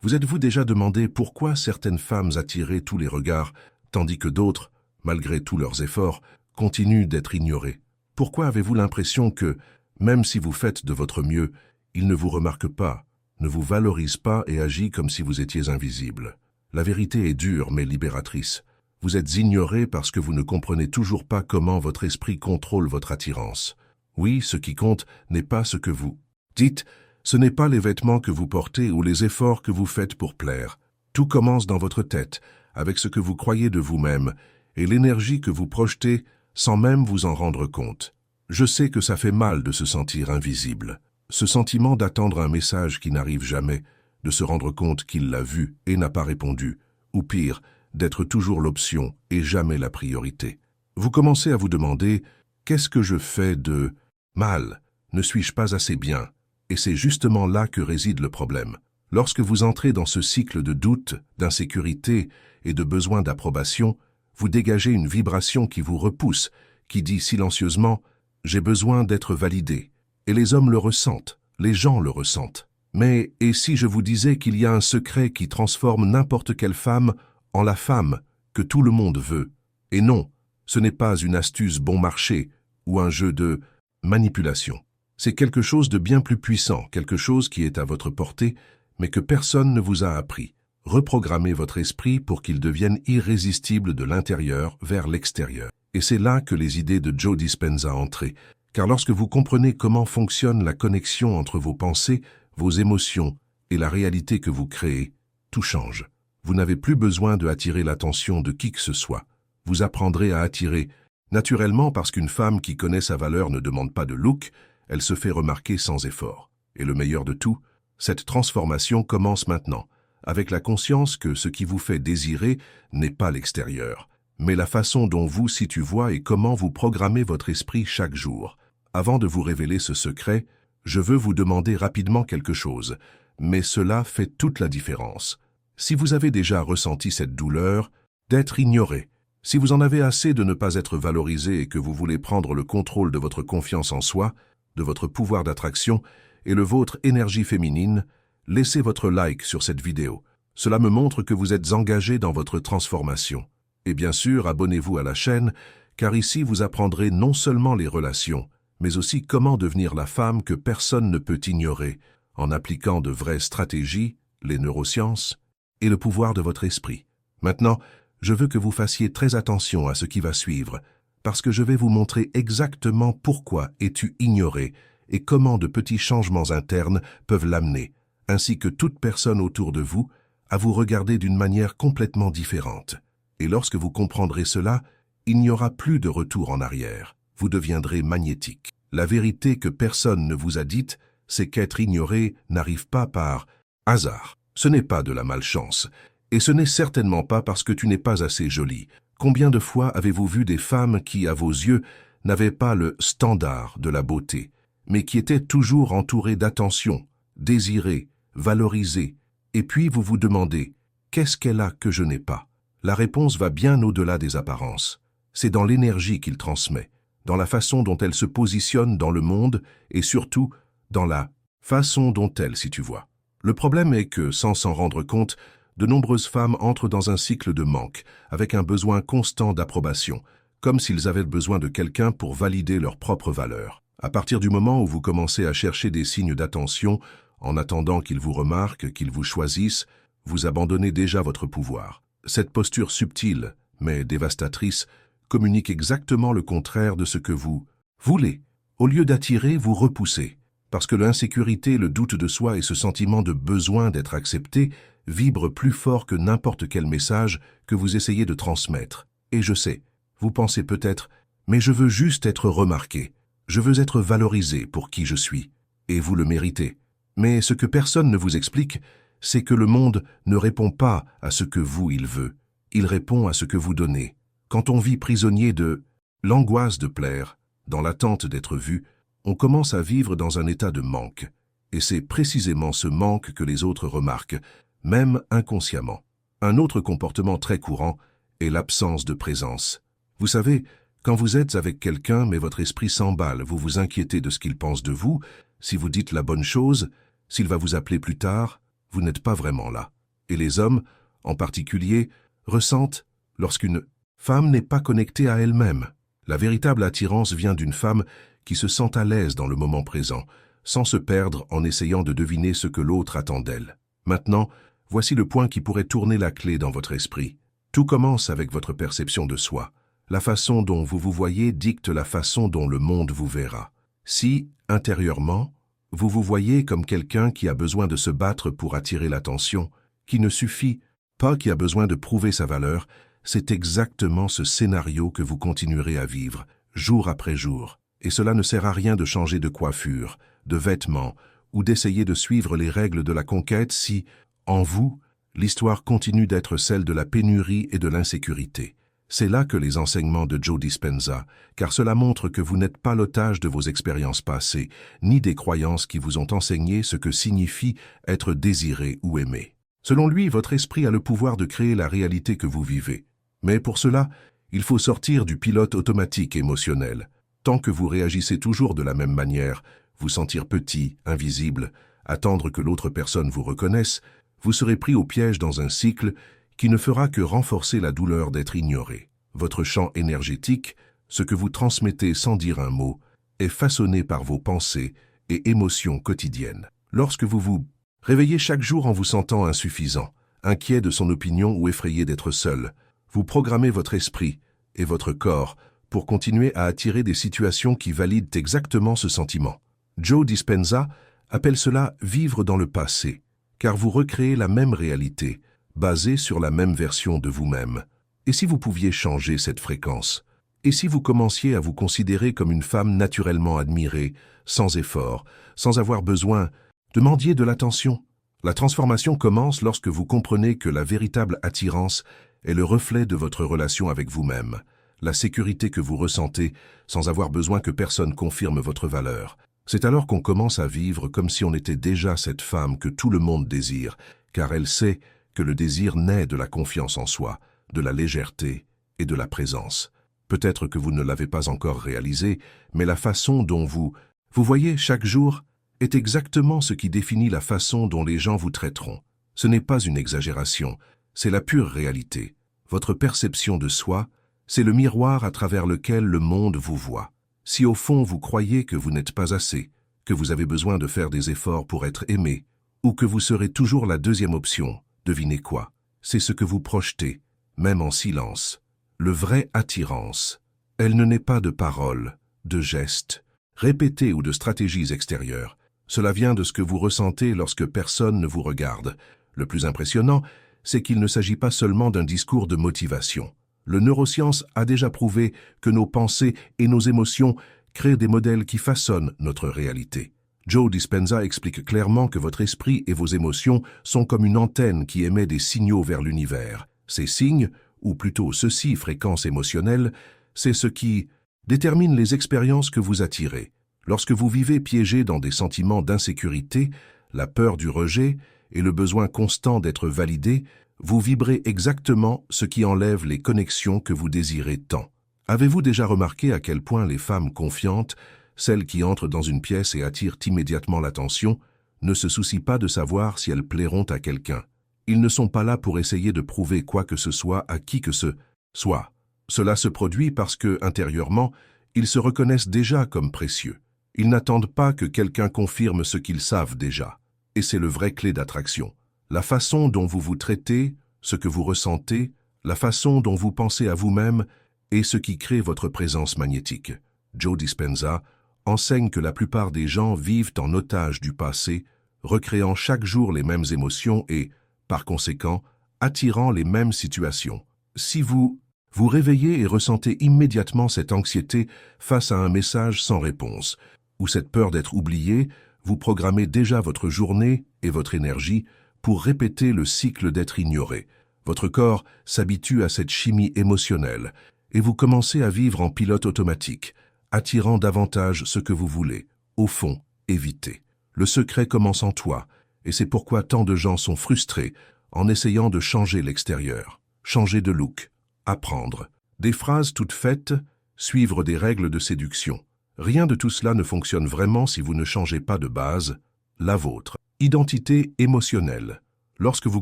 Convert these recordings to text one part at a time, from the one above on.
Vous êtes-vous déjà demandé pourquoi certaines femmes attiraient tous les regards, tandis que d'autres, malgré tous leurs efforts, continuent d'être ignorées? Pourquoi avez-vous l'impression que, même si vous faites de votre mieux, ils ne vous remarquent pas, ne vous valorisent pas et agissent comme si vous étiez invisible? La vérité est dure mais libératrice. Vous êtes ignoré parce que vous ne comprenez toujours pas comment votre esprit contrôle votre attirance. Oui, ce qui compte n'est pas ce que vous dites, ce n'est pas les vêtements que vous portez ou les efforts que vous faites pour plaire. Tout commence dans votre tête, avec ce que vous croyez de vous-même et l'énergie que vous projetez sans même vous en rendre compte. Je sais que ça fait mal de se sentir invisible. Ce sentiment d'attendre un message qui n'arrive jamais, de se rendre compte qu'il l'a vu et n'a pas répondu, ou pire, d'être toujours l'option et jamais la priorité. Vous commencez à vous demander « Qu'est-ce que je fais de mal? Ne suis-je pas assez bien ?» Et c'est justement là que réside le problème. Lorsque vous entrez dans ce cycle de doute, d'insécurité et de besoin d'approbation, vous dégagez une vibration qui vous repousse, qui dit silencieusement « J'ai besoin d'être validé ». Et les hommes le ressentent, les gens le ressentent. Mais et si je vous disais qu'il y a un secret qui transforme n'importe quelle femme en la femme que tout le monde veut? Et non, ce n'est pas une astuce bon marché ou un jeu de manipulation. C'est quelque chose de bien plus puissant, quelque chose qui est à votre portée, mais que personne ne vous a appris. Reprogrammez votre esprit pour qu'il devienne irrésistible de l'intérieur vers l'extérieur. Et c'est là que les idées de Joe Dispenza entrent, car lorsque vous comprenez comment fonctionne la connexion entre vos pensées, vos émotions et la réalité que vous créez, tout change. Vous n'avez plus besoin de attirer l'attention de qui que ce soit. Vous apprendrez à attirer, naturellement parce qu'une femme qui connaît sa valeur ne demande pas de look, elle se fait remarquer sans effort. Et le meilleur de tout, cette transformation commence maintenant, avec la conscience que ce qui vous fait désirer n'est pas l'extérieur, mais la façon dont vous situez et comment vous programmez votre esprit chaque jour. Avant de vous révéler ce secret, je veux vous demander rapidement quelque chose, mais cela fait toute la différence. Si vous avez déjà ressenti cette douleur d'être ignoré, si vous en avez assez de ne pas être valorisé et que vous voulez prendre le contrôle de votre confiance en soi, de votre pouvoir d'attraction et le vôtre énergie féminine, laissez votre like sur cette vidéo. Cela me montre que vous êtes engagé dans votre transformation. Et bien sûr, abonnez-vous à la chaîne, car ici vous apprendrez non seulement les relations, mais aussi comment devenir la femme que personne ne peut ignorer, en appliquant de vraies stratégies, les neurosciences et le pouvoir de votre esprit. Maintenant, je veux que vous fassiez très attention à ce qui va suivre, parce que je vais vous montrer exactement pourquoi es-tu ignoré et comment de petits changements internes peuvent l'amener, ainsi que toute personne autour de vous, à vous regarder d'une manière complètement différente. Et lorsque vous comprendrez cela, il n'y aura plus de retour en arrière. Vous deviendrez magnétique. La vérité que personne ne vous a dite, c'est qu'être ignoré n'arrive pas par hasard. Ce n'est pas de la malchance. Et ce n'est certainement pas parce que tu n'es pas assez jolie. Combien de fois avez-vous vu des femmes qui, à vos yeux, n'avaient pas le standard de la beauté, mais qui étaient toujours entourées d'attention, désirées, valorisées, et puis vous vous demandez « Qu'est-ce qu'elle a que je n'ai pas ?» La réponse va bien au-delà des apparences. C'est dans l'énergie qu'il transmet, dans la façon dont elle se positionne dans le monde et surtout dans la façon dont elle, si tu vois. Le problème est que, sans s'en rendre compte, de nombreuses femmes entrent dans un cycle de manque, avec un besoin constant d'approbation, comme s'ils avaient besoin de quelqu'un pour valider leur propre valeur. À partir du moment où vous commencez à chercher des signes d'attention, en attendant qu'ils vous remarquent, qu'ils vous choisissent, vous abandonnez déjà votre pouvoir. Cette posture subtile, mais dévastatrice, communique exactement le contraire de ce que vous voulez. Au lieu d'attirer, vous repoussez. Parce que l'insécurité, le doute de soi et ce sentiment de besoin d'être accepté vibrent plus fort que n'importe quel message que vous essayez de transmettre. Et je sais, vous pensez peut-être « mais je veux juste être remarqué, je veux être valorisé pour qui je suis ». Et vous le méritez. Mais ce que personne ne vous explique, c'est que le monde ne répond pas à ce que vous, il veut. Il répond à ce que vous donnez. Quand on vit prisonnier de l'angoisse de plaire, dans l'attente d'être vu, on commence à vivre dans un état de manque. Et c'est précisément ce manque que les autres remarquent, même inconsciemment. Un autre comportement très courant est l'absence de présence. Vous savez, quand vous êtes avec quelqu'un mais votre esprit s'emballe, vous vous inquiétez de ce qu'il pense de vous, si vous dites la bonne chose, s'il va vous appeler plus tard, vous n'êtes pas vraiment là. Et les hommes, en particulier, ressentent lorsqu'une femme n'est pas connectée à elle-même. La véritable attirance vient d'une femme qui se sent à l'aise dans le moment présent, sans se perdre en essayant de deviner ce que l'autre attend d'elle. Maintenant, voici le point qui pourrait tourner la clé dans votre esprit. Tout commence avec votre perception de soi. La façon dont vous vous voyez dicte la façon dont le monde vous verra. Si, intérieurement, vous vous voyez comme quelqu'un qui a besoin de se battre pour attirer l'attention, qui ne suffit pas, qui a besoin de prouver sa valeur, c'est exactement ce scénario que vous continuerez à vivre, jour après jour. Et cela ne sert à rien de changer de coiffure, de vêtements, ou d'essayer de suivre les règles de la conquête si, en vous, l'histoire continue d'être celle de la pénurie et de l'insécurité. C'est là que les enseignements de Joe Dispenza, car cela montre que vous n'êtes pas l'otage de vos expériences passées, ni des croyances qui vous ont enseigné ce que signifie être désiré ou aimé. Selon lui, votre esprit a le pouvoir de créer la réalité que vous vivez. Mais pour cela, il faut sortir du pilote automatique émotionnel. Tant que vous réagissez toujours de la même manière, vous sentir petit, invisible, attendre que l'autre personne vous reconnaisse, vous serez pris au piège dans un cycle qui ne fera que renforcer la douleur d'être ignoré. Votre champ énergétique, ce que vous transmettez sans dire un mot, est façonné par vos pensées et émotions quotidiennes. Lorsque vous vous réveillez chaque jour en vous sentant insuffisant, inquiet de son opinion ou effrayé d'être seul, vous programmez votre esprit et votre corps pour continuer à attirer des situations qui valident exactement ce sentiment. Joe Dispenza appelle cela « vivre dans le passé », car vous recréez la même réalité, basée sur la même version de vous-même. Et si vous pouviez changer cette fréquence? Et si vous commenciez à vous considérer comme une femme naturellement admirée, sans effort, sans avoir besoin de mendier de l'attention? La transformation commence lorsque vous comprenez que la véritable attirance est le reflet de votre relation avec vous-même, la sécurité que vous ressentez sans avoir besoin que personne confirme votre valeur. C'est alors qu'on commence à vivre comme si on était déjà cette femme que tout le monde désire, car elle sait que le désir naît de la confiance en soi, de la légèreté et de la présence. Peut-être que vous ne l'avez pas encore réalisé, mais la façon dont vous voyez chaque jour est exactement ce qui définit la façon dont les gens vous traiteront. Ce n'est pas une exagération, c'est la pure réalité. Votre perception de soi, c'est le miroir à travers lequel le monde vous voit. Si au fond vous croyez que vous n'êtes pas assez, que vous avez besoin de faire des efforts pour être aimé, ou que vous serez toujours la deuxième option, devinez quoi? C'est ce que vous projetez, même en silence. Le vrai attirance, elle ne naît pas de paroles, de gestes, répétés ou de stratégies extérieures. Cela vient de ce que vous ressentez lorsque personne ne vous regarde. Le plus impressionnant, c'est qu'il ne s'agit pas seulement d'un discours de motivation. Le neuroscience a déjà prouvé que nos pensées et nos émotions créent des modèles qui façonnent notre réalité. Joe Dispenza explique clairement que votre esprit et vos émotions sont comme une antenne qui émet des signaux vers l'univers. Ces signes, ou plutôt ceux-ci, fréquences émotionnelles, c'est ce qui détermine les expériences que vous attirez. Lorsque vous vivez piégé dans des sentiments d'insécurité, la peur du rejet et le besoin constant d'être validé, vous vibrez exactement ce qui enlève les connexions que vous désirez tant. Avez-vous déjà remarqué à quel point les femmes confiantes, celles qui entrent dans une pièce et attirent immédiatement l'attention, ne se soucient pas de savoir si elles plairont à quelqu'un? Ils ne sont pas là pour essayer de prouver quoi que ce soit à qui que ce soit. Cela se produit parce que, intérieurement, ils se reconnaissent déjà comme précieux. Ils n'attendent pas que quelqu'un confirme ce qu'ils savent déjà. Et c'est le vrai clé d'attraction. La façon dont vous vous traitez, ce que vous ressentez, la façon dont vous pensez à vous-même est ce qui crée votre présence magnétique. Joe Dispenza enseigne que la plupart des gens vivent en otage du passé, recréant chaque jour les mêmes émotions et, par conséquent, attirant les mêmes situations. Si vous vous réveillez et ressentez immédiatement cette anxiété face à un message sans réponse, ou cette peur d'être oublié, vous programmez déjà votre journée et votre énergie pour répéter le cycle d'être ignoré. Votre corps s'habitue à cette chimie émotionnelle et vous commencez à vivre en pilote automatique, attirant davantage ce que vous voulez, au fond, éviter. Le secret commence en toi, et c'est pourquoi tant de gens sont frustrés en essayant de changer l'extérieur, changer de look, apprendre. Des phrases toutes faites, suivre des règles de séduction. Rien de tout cela ne fonctionne vraiment si vous ne changez pas de base, la vôtre. Identité émotionnelle. Lorsque vous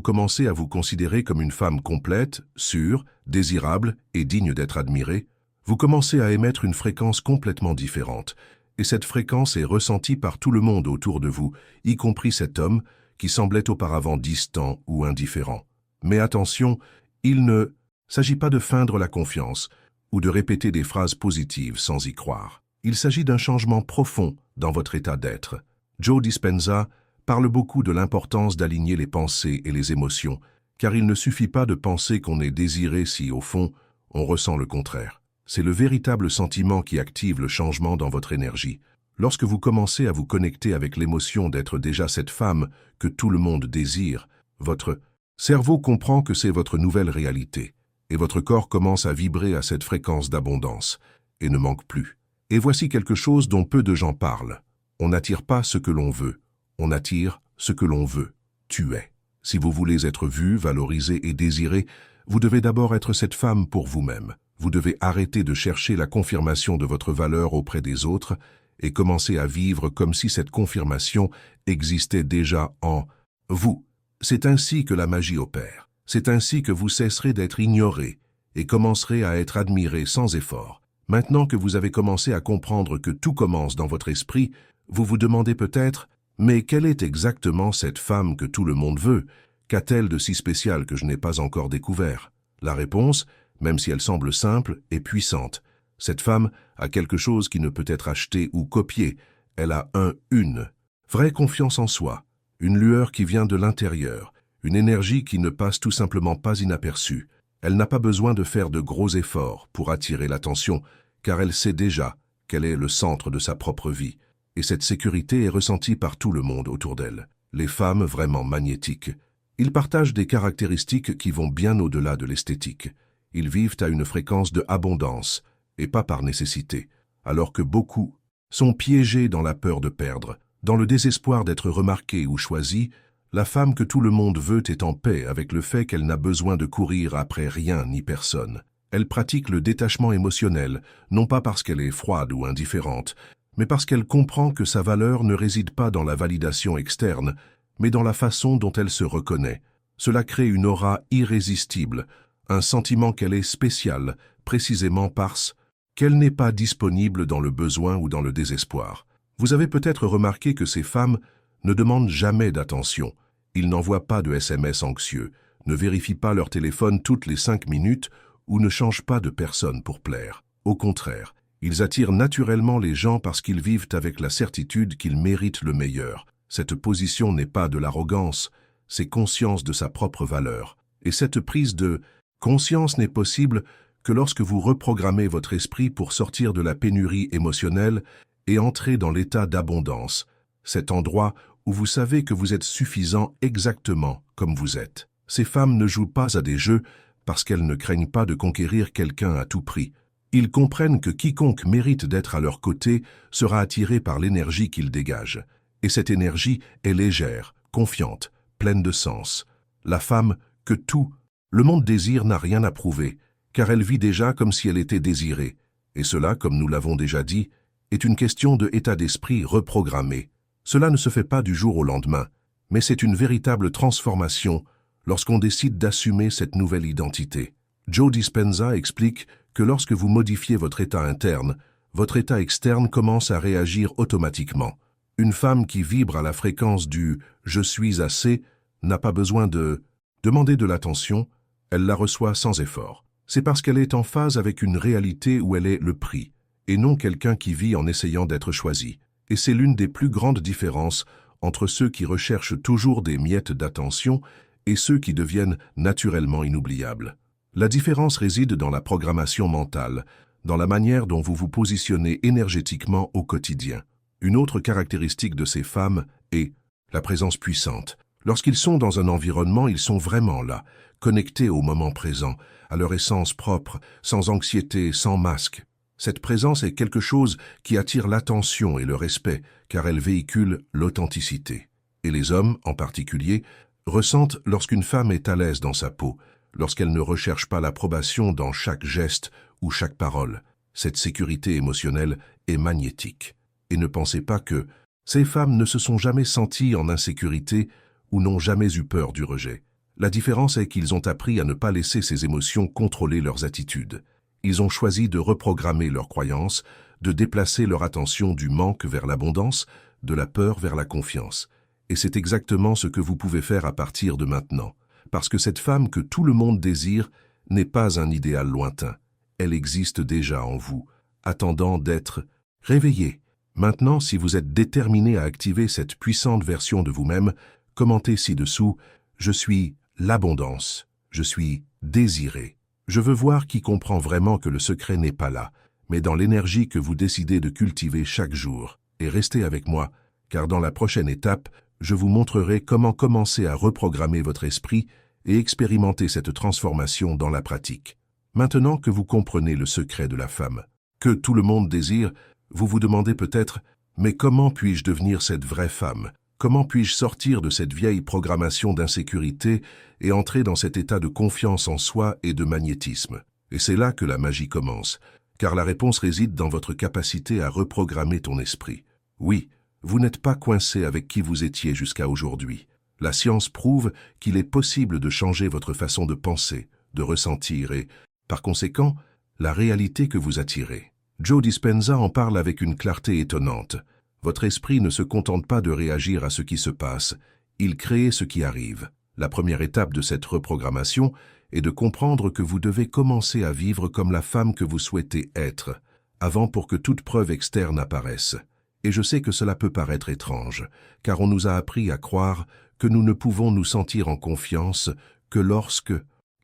commencez à vous considérer comme une femme complète, sûre, désirable et digne d'être admirée, vous commencez à émettre une fréquence complètement différente. Et cette fréquence est ressentie par tout le monde autour de vous, y compris cet homme qui semblait auparavant distant ou indifférent. Mais attention, il ne s'agit pas de feindre la confiance ou de répéter des phrases positives sans y croire. Il s'agit d'un changement profond dans votre état d'être. Joe Dispenza parle beaucoup de l'importance d'aligner les pensées et les émotions, car il ne suffit pas de penser qu'on est désiré si, au fond, on ressent le contraire. C'est le véritable sentiment qui active le changement dans votre énergie. Lorsque vous commencez à vous connecter avec l'émotion d'être déjà cette femme que tout le monde désire, votre cerveau comprend que c'est votre nouvelle réalité, et votre corps commence à vibrer à cette fréquence d'abondance, et ne manque plus. Et voici quelque chose dont peu de gens parlent. On n'attire pas ce que l'on veut, on attire ce que l'on veut. Tu es. Si vous voulez être vu, valorisé et désiré, vous devez d'abord être cette femme pour vous-même. Vous devez arrêter de chercher la confirmation de votre valeur auprès des autres et commencer à vivre comme si cette confirmation existait déjà en vous. C'est ainsi que la magie opère. C'est ainsi que vous cesserez d'être ignoré et commencerez à être admiré sans effort. Maintenant que vous avez commencé à comprendre que tout commence dans votre esprit, vous vous demandez peut-être « Mais quelle est exactement cette femme que tout le monde veut? Qu'a-t-elle de si spécial que je n'ai pas encore découvert ?» La réponse, même si elle semble simple, est puissante. Cette femme a quelque chose qui ne peut être acheté ou copié. Elle a une vraie confiance en soi, une lueur qui vient de l'intérieur, une énergie qui ne passe tout simplement pas inaperçue. Elle n'a pas besoin de faire de gros efforts pour attirer l'attention, car elle sait déjà qu'elle est le centre de sa propre vie. Et cette sécurité est ressentie par tout le monde autour d'elle. Les femmes vraiment magnétiques. Ils partagent des caractéristiques qui vont bien au-delà de l'esthétique. Ils vivent à une fréquence de abondance, et pas par nécessité, alors que beaucoup sont piégés dans la peur de perdre. Dans le désespoir d'être remarquée ou choisie, la femme que tout le monde veut est en paix avec le fait qu'elle n'a besoin de courir après rien ni personne. Elle pratique le détachement émotionnel, non pas parce qu'elle est froide ou indifférente, mais parce qu'elle comprend que sa valeur ne réside pas dans la validation externe, mais dans la façon dont elle se reconnaît. Cela crée une aura irrésistible, un sentiment qu'elle est spéciale, précisément parce qu'elle n'est pas disponible dans le besoin ou dans le désespoir. Vous avez peut-être remarqué que ces femmes ne demandent jamais d'attention. Ils n'envoient pas de SMS anxieux, ne vérifient pas leur téléphone toutes les 5 minutes ou ne changent pas de personne pour plaire. Au contraire, ils attirent naturellement les gens parce qu'ils vivent avec la certitude qu'ils méritent le meilleur. Cette position n'est pas de l'arrogance, c'est conscience de sa propre valeur. Et cette prise de conscience n'est possible que lorsque vous reprogrammez votre esprit pour sortir de la pénurie émotionnelle et entrer dans l'état d'abondance, cet endroit où vous savez que vous êtes suffisant exactement comme vous êtes. Ces femmes ne jouent pas à des jeux parce qu'elles ne craignent pas de conquérir quelqu'un à tout prix. Ils comprennent que quiconque mérite d'être à leur côté sera attiré par l'énergie qu'ils dégagent. Et cette énergie est légère, confiante, pleine de sens. La femme que tout le monde désire n'a rien à prouver, car elle vit déjà comme si elle était désirée. Et cela, comme nous l'avons déjà dit, est une question de état d'esprit reprogrammé. Cela ne se fait pas du jour au lendemain, mais c'est une véritable transformation lorsqu'on décide d'assumer cette nouvelle identité. Joe Dispenza explique que lorsque vous modifiez votre état interne, votre état externe commence à réagir automatiquement. Une femme qui vibre à la fréquence du « je suis assez » n'a pas besoin de demander de l'attention, elle la reçoit sans effort. C'est parce qu'elle est en phase avec une réalité où elle est le prix, et non quelqu'un qui vit en essayant d'être choisi. Et c'est l'une des plus grandes différences entre ceux qui recherchent toujours des miettes d'attention et ceux qui deviennent naturellement inoubliables. La différence réside dans la programmation mentale, dans la manière dont vous vous positionnez énergétiquement au quotidien. Une autre caractéristique de ces femmes est la présence puissante. Lorsqu'ils sont dans un environnement, ils sont vraiment là, connectés au moment présent, à leur essence propre, sans anxiété, sans masque. Cette présence est quelque chose qui attire l'attention et le respect, car elle véhicule l'authenticité. Et les hommes, en particulier, ressentent lorsqu'une femme est à l'aise dans sa peau, lorsqu'elle ne recherche pas l'approbation dans chaque geste ou chaque parole. Cette sécurité émotionnelle est magnétique. Et ne pensez pas que Ces femmes ne se sont jamais senties en insécurité ou n'ont jamais eu peur du rejet. La différence est qu'ils ont appris à ne pas laisser ces émotions contrôler leurs attitudes. Ils ont choisi de reprogrammer leurs croyances, de déplacer leur attention du manque vers l'abondance, de la peur vers la confiance. Et c'est exactement ce que vous pouvez faire à partir de maintenant. Parce que cette femme que tout le monde désire n'est pas un idéal lointain. Elle existe déjà en vous, attendant d'être réveillée. Maintenant, si vous êtes déterminé à activer cette puissante version de vous-même, commentez ci-dessous « Je suis l'abondance, je suis désiré ». Je veux voir qui comprend vraiment que le secret n'est pas là, mais dans l'énergie que vous décidez de cultiver chaque jour. Et restez avec moi, car dans la prochaine étape, je vous montrerai comment commencer à reprogrammer votre esprit et expérimenter cette transformation dans la pratique. Maintenant que vous comprenez le secret de la femme, que tout le monde désire, vous vous demandez peut-être « Mais comment puis-je devenir cette vraie femme ? Comment puis-je sortir de cette vieille programmation d'insécurité et entrer dans cet état de confiance en soi et de magnétisme ?» Et c'est là que la magie commence, car la réponse réside dans votre capacité à reprogrammer ton esprit. Oui, vous n'êtes pas coincé avec qui vous étiez jusqu'à aujourd'hui. La science prouve qu'il est possible de changer votre façon de penser, de ressentir et, par conséquent, la réalité que vous attirez. Joe Dispenza en parle avec une clarté étonnante. Votre esprit ne se contente pas de réagir à ce qui se passe, il crée ce qui arrive. La première étape de cette reprogrammation est de comprendre que vous devez commencer à vivre comme la femme que vous souhaitez être, avant pour que toute preuve externe apparaisse. Et je sais que cela peut paraître étrange, car on nous a appris à croire que nous ne pouvons nous sentir en confiance que lorsque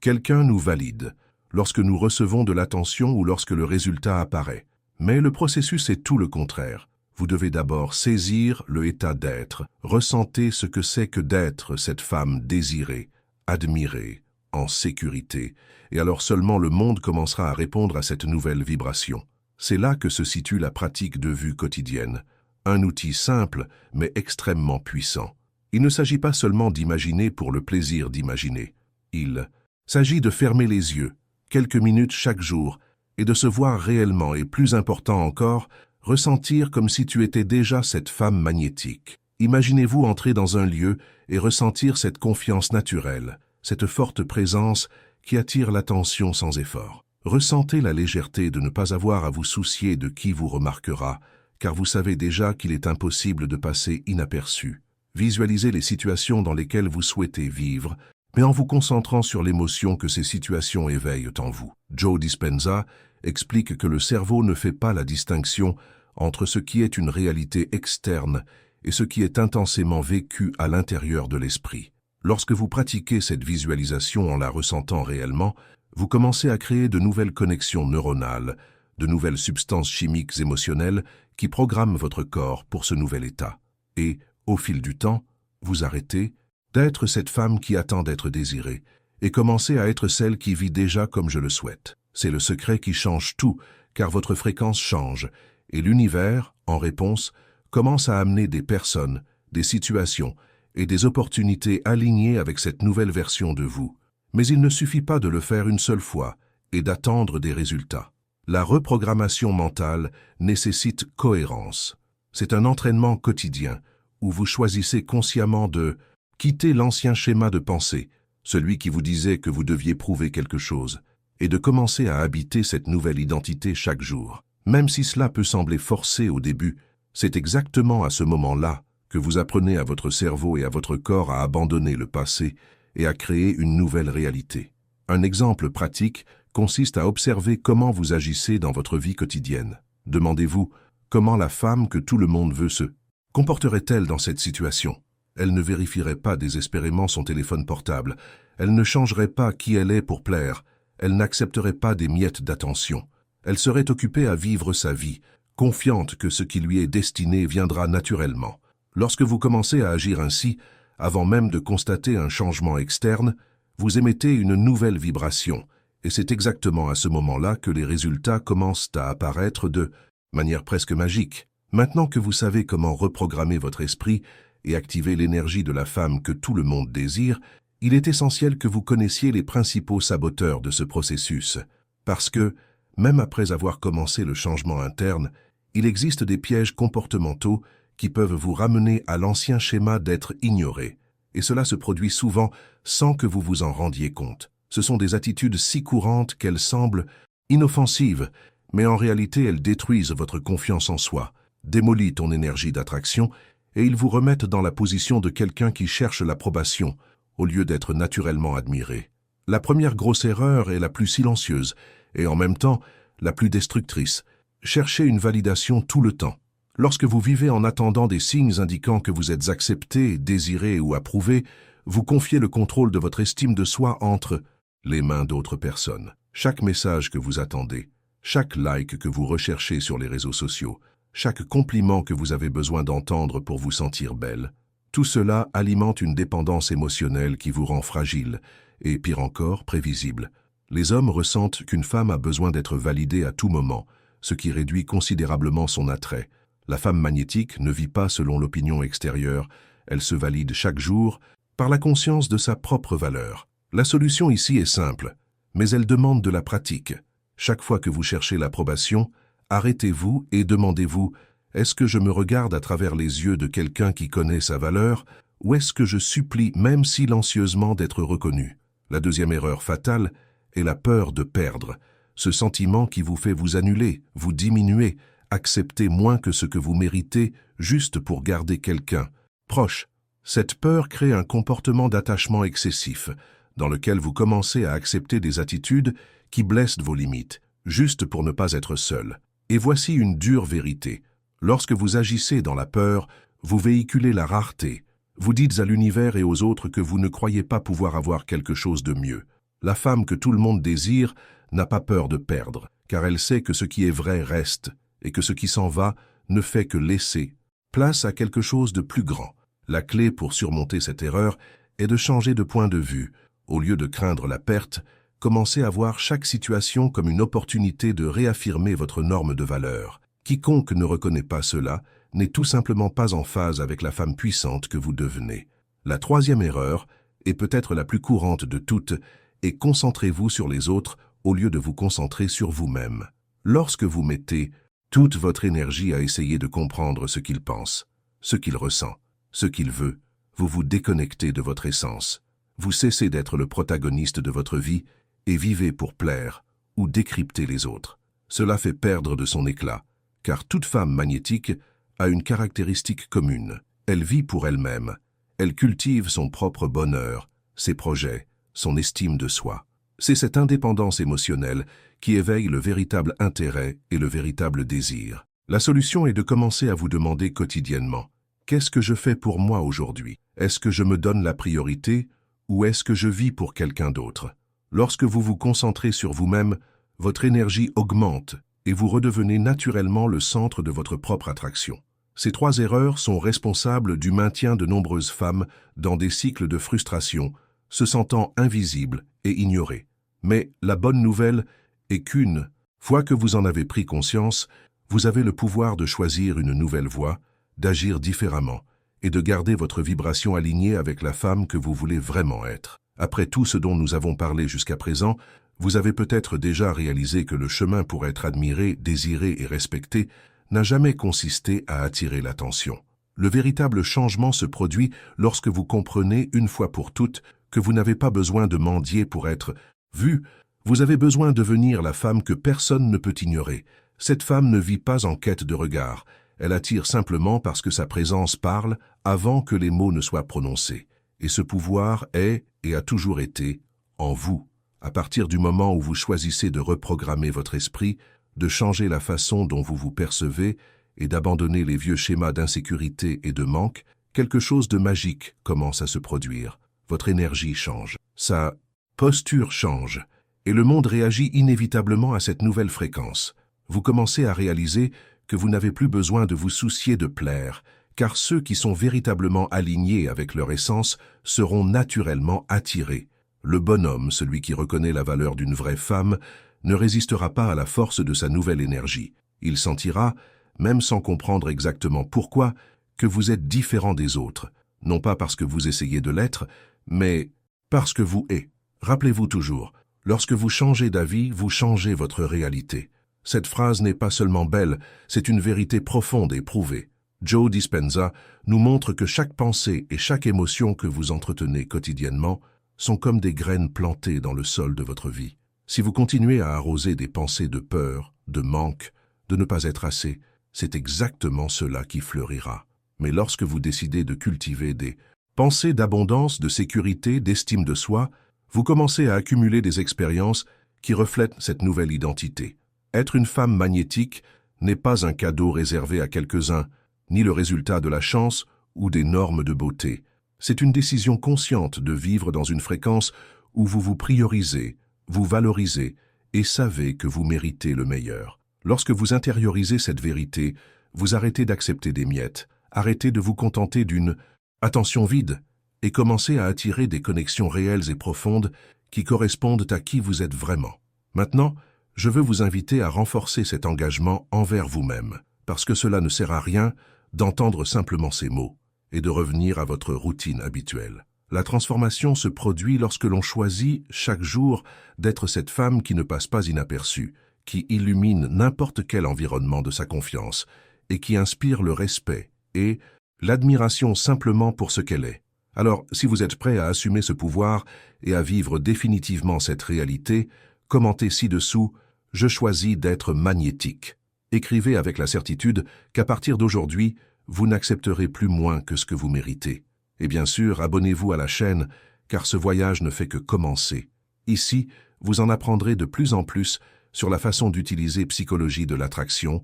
quelqu'un nous valide, lorsque nous recevons de l'attention ou lorsque le résultat apparaît. Mais le processus est tout le contraire. Vous devez d'abord saisir le état d'être, ressentez ce que c'est que d'être cette femme désirée, admirée, en sécurité, et alors seulement le monde commencera à répondre à cette nouvelle vibration. C'est là que se situe la pratique de vue quotidienne, un outil simple mais extrêmement puissant. Il ne s'agit pas seulement d'imaginer pour le plaisir d'imaginer. Il s'agit de fermer les yeux, quelques minutes chaque jour, et de se voir réellement et, plus important encore, ressentir comme si tu étais déjà cette femme magnétique. Imaginez-vous entrer dans un lieu et ressentir cette confiance naturelle, cette forte présence qui attire l'attention sans effort. Ressentez la légèreté de ne pas avoir à vous soucier de qui vous remarquera, car vous savez déjà qu'il est impossible de passer inaperçu. Visualisez les situations dans lesquelles vous souhaitez vivre, mais en vous concentrant sur l'émotion que ces situations éveillent en vous. Joe Dispenza explique que le cerveau ne fait pas la distinction entre ce qui est une réalité externe et ce qui est intensément vécu à l'intérieur de l'esprit. Lorsque vous pratiquez cette visualisation en la ressentant réellement, vous commencez à créer de nouvelles connexions neuronales, de nouvelles substances chimiques émotionnelles qui programment votre corps pour ce nouvel état. Et, au fil du temps, vous arrêtez d'être cette femme qui attend d'être désirée et commencez à être celle qui vit déjà comme je le souhaite. C'est le secret qui change tout, car votre fréquence change, et l'univers, en réponse, commence à amener des personnes, des situations et des opportunités alignées avec cette nouvelle version de vous. Mais il ne suffit pas de le faire une seule fois et d'attendre des résultats. La reprogrammation mentale nécessite cohérence. C'est un entraînement quotidien où vous choisissez consciemment de quitter l'ancien schéma de pensée, celui qui vous disait que vous deviez prouver quelque chose, et de commencer à habiter cette nouvelle identité chaque jour. Même si cela peut sembler forcé au début, c'est exactement à ce moment-là que vous apprenez à votre cerveau et à votre corps à abandonner le passé et à créer une nouvelle réalité. Un exemple pratique consiste à observer comment vous agissez dans votre vie quotidienne. Demandez-vous comment la femme que tout le monde veut se comporterait-elle dans cette situation. Elle ne vérifierait pas désespérément son téléphone portable, elle ne changerait pas qui elle est pour plaire, elle n'accepterait pas des miettes d'attention. Elle serait occupée à vivre sa vie, confiante que ce qui lui est destiné viendra naturellement. Lorsque vous commencez à agir ainsi, avant même de constater un changement externe, vous émettez une nouvelle vibration, et c'est exactement à ce moment-là que les résultats commencent à apparaître de manière presque magique. Maintenant que vous savez comment reprogrammer votre esprit et activer l'énergie de la femme que tout le monde désire, il est essentiel que vous connaissiez les principaux saboteurs de ce processus, parce que, même après avoir commencé le changement interne, il existe des pièges comportementaux qui peuvent vous ramener à l'ancien schéma d'être ignoré. Et cela se produit souvent sans que vous vous en rendiez compte. Ce sont des attitudes si courantes qu'elles semblent inoffensives, mais en réalité elles détruisent votre confiance en soi, démolissent ton énergie d'attraction et ils vous remettent dans la position de quelqu'un qui cherche l'approbation au lieu d'être naturellement admiré. La première grosse erreur est la plus silencieuse et en même temps la plus destructrice. Cherchez une validation tout le temps. Lorsque vous vivez en attendant des signes indiquant que vous êtes accepté, désiré ou approuvé, vous confiez le contrôle de votre estime de soi entre les mains d'autres personnes. Chaque message que vous attendez, chaque like que vous recherchez sur les réseaux sociaux, chaque compliment que vous avez besoin d'entendre pour vous sentir belle, tout cela alimente une dépendance émotionnelle qui vous rend fragile et, pire encore, prévisible. Les hommes ressentent qu'une femme a besoin d'être validée à tout moment, ce qui réduit considérablement son attrait. La femme magnétique ne vit pas selon l'opinion extérieure, elle se valide chaque jour par la conscience de sa propre valeur. La solution ici est simple, mais elle demande de la pratique. Chaque fois que vous cherchez l'approbation, arrêtez-vous et demandez-vous « Est-ce que je me regarde à travers les yeux de quelqu'un qui connaît sa valeur ou est-ce que je supplie même silencieusement d'être reconnu ?» La deuxième erreur fatale est la peur de perdre, ce sentiment qui vous fait vous annuler, vous diminuer, accepter moins que ce que vous méritez juste pour garder quelqu'un proche. Cette peur crée un comportement d'attachement excessif, dans lequel vous commencez à accepter des attitudes qui blessent vos limites, juste pour ne pas être seul. Et voici une dure vérité. Lorsque vous agissez dans la peur, vous véhiculez la rareté. Vous dites à l'univers et aux autres que vous ne croyez pas pouvoir avoir quelque chose de mieux. La femme que tout le monde désire n'a pas peur de perdre, car elle sait que ce qui est vrai reste, et que ce qui s'en va ne fait que laisser place à quelque chose de plus grand. La clé pour surmonter cette erreur est de changer de point de vue. Au lieu de craindre la perte, commencez à voir chaque situation comme une opportunité de réaffirmer votre norme de valeur. Quiconque ne reconnaît pas cela n'est tout simplement pas en phase avec la femme puissante que vous devenez. La troisième erreur, et peut-être la plus courante de toutes, est concentrez-vous sur les autres au lieu de vous concentrer sur vous-même. Lorsque vous mettez toute votre énergie à essayer de comprendre ce qu'il pense, ce qu'il ressent, ce qu'il veut, vous vous déconnectez de votre essence. Vous cessez d'être le protagoniste de votre vie et vivez pour plaire ou décrypter les autres. Cela fait perdre de son éclat, car toute femme magnétique a une caractéristique commune. Elle vit pour elle-même. Elle cultive son propre bonheur, ses projets, son estime de soi. C'est cette indépendance émotionnelle qui éveille le véritable intérêt et le véritable désir. La solution est de commencer à vous demander quotidiennement « Qu'est-ce que je fais pour moi aujourd'hui? Est-ce que je me donne la priorité ou est-ce que je vis pour quelqu'un d'autre ?» Lorsque vous vous concentrez sur vous-même, votre énergie augmente et vous redevenez naturellement le centre de votre propre attraction. Ces trois erreurs sont responsables du maintien de nombreuses femmes dans des cycles de frustration, se sentant invisibles et ignorées. Mais la bonne nouvelle est qu'une fois que vous en avez pris conscience, vous avez le pouvoir de choisir une nouvelle voie, d'agir différemment et de garder votre vibration alignée avec la femme que vous voulez vraiment être. Après tout ce dont nous avons parlé jusqu'à présent, vous avez peut-être déjà réalisé que le chemin pour être admiré, désiré et respecté n'a jamais consisté à attirer l'attention. Le véritable changement se produit lorsque vous comprenez une fois pour toutes que vous n'avez pas besoin de mendier pour être vu, vous avez besoin de devenir la femme que personne ne peut ignorer. Cette femme ne vit pas en quête de regard, elle attire simplement parce que sa présence parle avant que les mots ne soient prononcés. Et ce pouvoir est, et a toujours été, en vous. À partir du moment où vous choisissez de reprogrammer votre esprit, de changer la façon dont vous vous percevez et d'abandonner les vieux schémas d'insécurité et de manque, quelque chose de magique commence à se produire. Votre énergie change, sa posture change, et le monde réagit inévitablement à cette nouvelle fréquence. Vous commencez à réaliser que vous n'avez plus besoin de vous soucier de plaire, car ceux qui sont véritablement alignés avec leur essence seront naturellement attirés. Le bonhomme, celui qui reconnaît la valeur d'une vraie femme, ne résistera pas à la force de sa nouvelle énergie. Il sentira, même sans comprendre exactement pourquoi, que vous êtes différent des autres, non pas parce que vous essayez de l'être, mais parce que vous êtes. Rappelez-vous toujours, lorsque vous changez d'avis, vous changez votre réalité. Cette phrase n'est pas seulement belle, c'est une vérité profonde et prouvée. Joe Dispenza nous montre que chaque pensée et chaque émotion que vous entretenez quotidiennement sont comme des graines plantées dans le sol de votre vie. Si vous continuez à arroser des pensées de peur, de manque, de ne pas être assez, c'est exactement cela qui fleurira. Mais lorsque vous décidez de cultiver des pensées d'abondance, de sécurité, d'estime de soi, vous commencez à accumuler des expériences qui reflètent cette nouvelle identité. Être une femme magnétique n'est pas un cadeau réservé à quelques-uns, ni le résultat de la chance ou des normes de beauté. C'est une décision consciente de vivre dans une fréquence où vous vous priorisez, vous valorisez et savez que vous méritez le meilleur. Lorsque vous intériorisez cette vérité, vous arrêtez d'accepter des miettes, arrêtez de vous contenter d'une attention vide et commencez à attirer des connexions réelles et profondes qui correspondent à qui vous êtes vraiment. Maintenant, je veux vous inviter à renforcer cet engagement envers vous-même, parce que cela ne sert à rien d'entendre simplement ces mots et de revenir à votre routine habituelle. La transformation se produit lorsque l'on choisit chaque jour d'être cette femme qui ne passe pas inaperçue, qui illumine n'importe quel environnement de sa confiance et qui inspire le respect et l'admiration simplement pour ce qu'elle est. Alors, si vous êtes prêt à assumer ce pouvoir et à vivre définitivement cette réalité, commentez ci-dessous « Je choisis d'être magnétique ». Écrivez avec la certitude qu'à partir d'aujourd'hui, vous n'accepterez plus moins que ce que vous méritez. Et bien sûr, abonnez-vous à la chaîne, car ce voyage ne fait que commencer. Ici, vous en apprendrez de plus en plus sur la façon d'utiliser psychologie de l'attraction,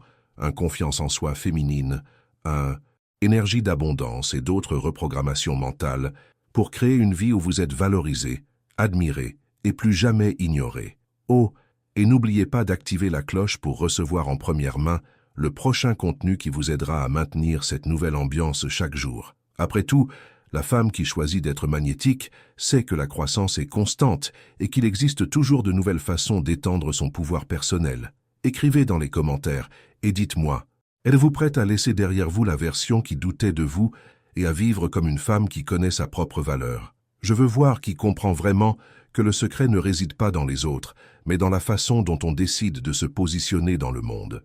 confiance en soi féminine, énergie d'abondance et d'autres reprogrammations mentales pour créer une vie où vous êtes valorisé, admiré et plus jamais ignoré. Oh, et n'oubliez pas d'activer la cloche pour recevoir en première main le prochain contenu qui vous aidera à maintenir cette nouvelle ambiance chaque jour. Après tout, la femme qui choisit d'être magnétique sait que la croissance est constante et qu'il existe toujours de nouvelles façons d'étendre son pouvoir personnel. Écrivez dans les commentaires et dites-moi, êtes-vous prête à laisser derrière vous la version qui doutait de vous et à vivre comme une femme qui connaît sa propre valeur? Je veux voir qui comprend vraiment que le secret ne réside pas dans les autres, mais dans la façon dont on décide de se positionner dans le monde.